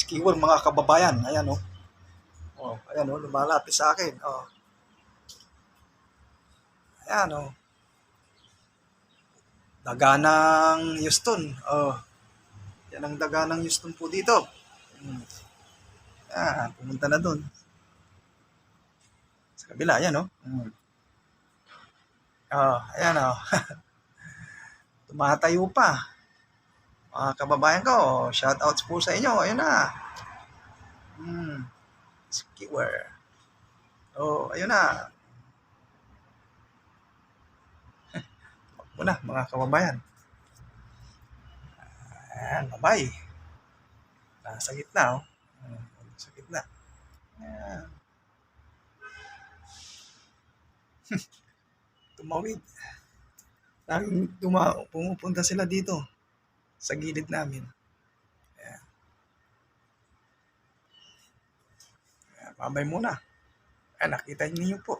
Skiwer mga kababayan. Ayan oh. Oh, ayan oh, lumalapit sa akin. Oh. Ayan oh. Daganang Houston. Oh. Yan ang daganang Houston po dito. Pumunta na doon. Sa kabila, ayan oh. Oh, ayan oh. Tumatayo pa. Mga kababayan ko, shout outs po sa inyo. Ayun na. Skiwer. Oh, ayun na. Muna, mga kababayan. Ayan, bye-bye. Nasa gitna, oh. Sa gitna. Ayan. Tumawid. Pumupunta sila dito sa gilid namin. Ayan. Ayan, bye-bye muna. Ayan, nakita niyo po.